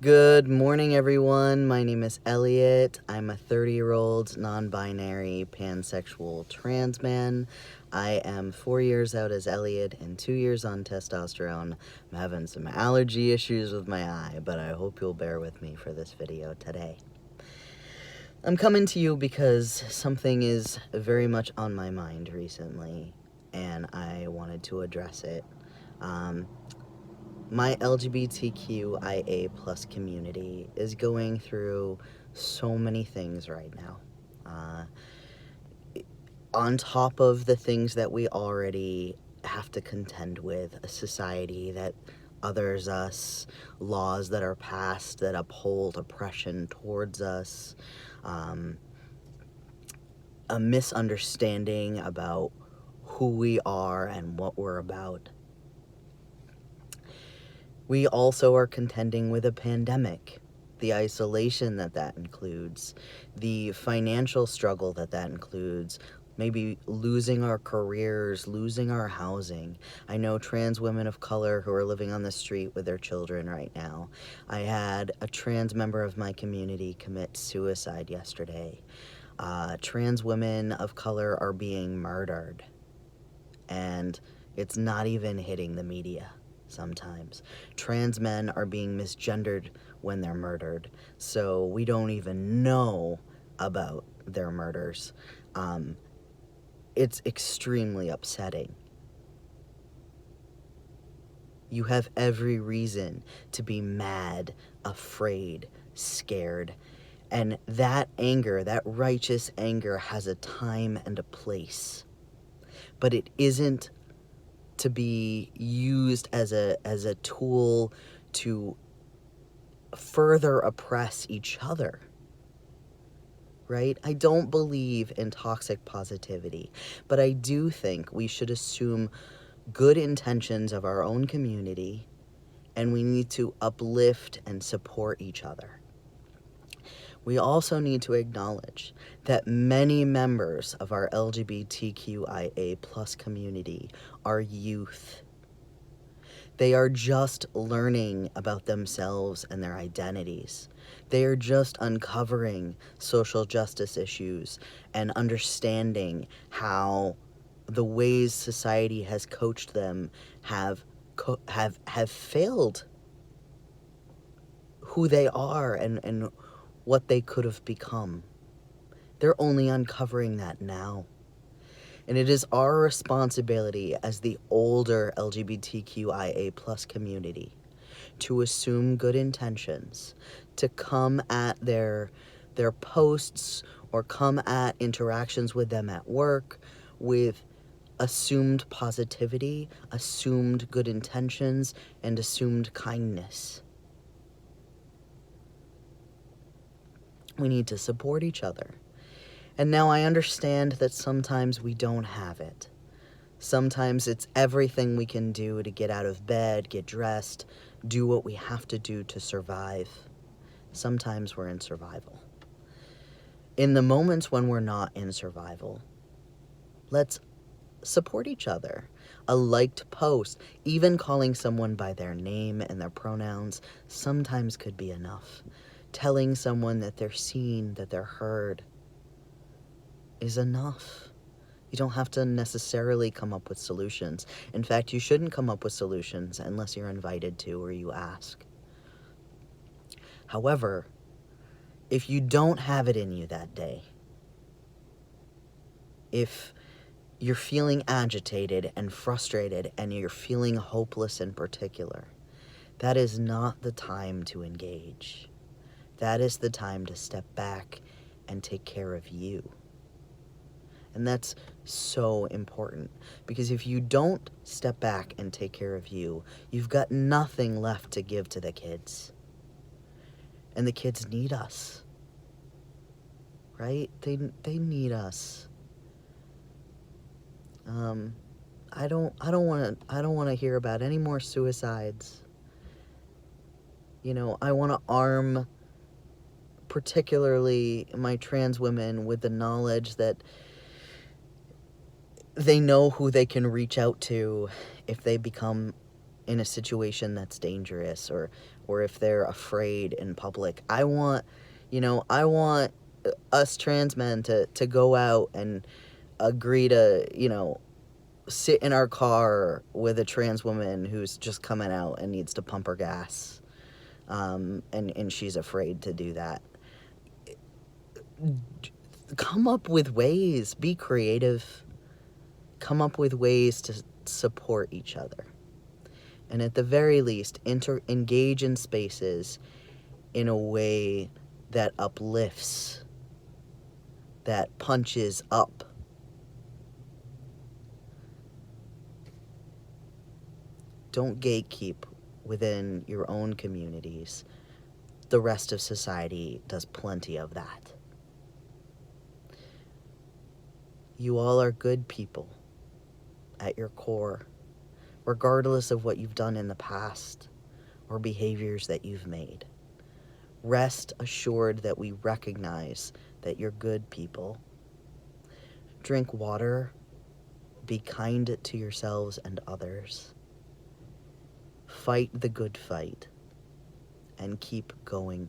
Good morning, everyone. My name is Elliot. I'm a 30-year-old non-binary pansexual trans man. I am 4 years out as Elliot and 2 years on testosterone. I'm having some allergy issues with my eye, but I hope you'll bear with me for this video today. I'm coming to you because something is very much on my mind recently, and I wanted to address it. My LGBTQIA plus community is going through so many things right now. On top of the things that we already have to contend with, a society that others us, laws that are passed that uphold oppression towards us, a misunderstanding about who we are and what we're about. We also are contending with a pandemic, the isolation that includes, the financial struggle that includes, maybe losing our careers, losing our housing. I know trans women of color who are living on the street with their children right now. I had a trans member of my community commit suicide yesterday. Trans women of color are being murdered, and it's not even hitting the media. Sometimes trans men are being misgendered when they're murdered, so we don't even know about their murders. It's extremely upsetting. You have every reason to be mad, afraid, scared, and that anger, that righteous anger, has a time and a place, but it isn't to be used as a tool to further oppress each other, right? I don't believe in toxic positivity, but I do think we should assume good intentions of our own community, and we need to uplift and support each other. We also need to acknowledge that many members of our LGBTQIA plus community are youth. They are just learning about themselves and their identities. They are just uncovering social justice issues and understanding how the ways society has coached them have failed who they are and what they could have become. They're only uncovering that now. And it is our responsibility as the older LGBTQIA plus community to assume good intentions, to come at their posts or come at interactions with them at work with assumed positivity, assumed good intentions, and assumed kindness. We need to support each other. And now I understand that sometimes we don't have it. Sometimes it's everything we can do to get out of bed, get dressed, do what we have to do to survive. Sometimes we're in survival. In the moments when we're not in survival, let's support each other. A liked post, even calling someone by their name and their pronouns, sometimes could be enough. Telling someone that they're seen, that they're heard, is enough. You don't have to necessarily come up with solutions. In fact, you shouldn't come up with solutions unless you're invited to or you ask. However, if you don't have it in you that day, if you're feeling agitated and frustrated and you're feeling hopeless in particular, that is not the time to engage. That is the time to step back and take care of you. And that's so important, because if you don't step back and take care of you, you've got nothing left to give to the kids. And the kids need us, right? They need us. I don't want to hear about any more suicides. You know, I want to arm particularly my trans women with the knowledge that they know who they can reach out to if they become in a situation that's dangerous, or if they're afraid in public. I want, I want us trans men to go out and agree to, sit in our car with a trans woman who's just coming out and needs to pump her gas. And she's afraid to do that. Come up with ways, be creative, come up with ways to support each other. And at the very least, engage in spaces in a way that uplifts, that punches up. Don't gatekeep within your own communities. The rest of society does plenty of that. You all are good people at your core, regardless of what you've done in the past or behaviors that you've made. Rest assured that we recognize that you're good people. Drink water, be kind to yourselves and others. Fight the good fight, and keep going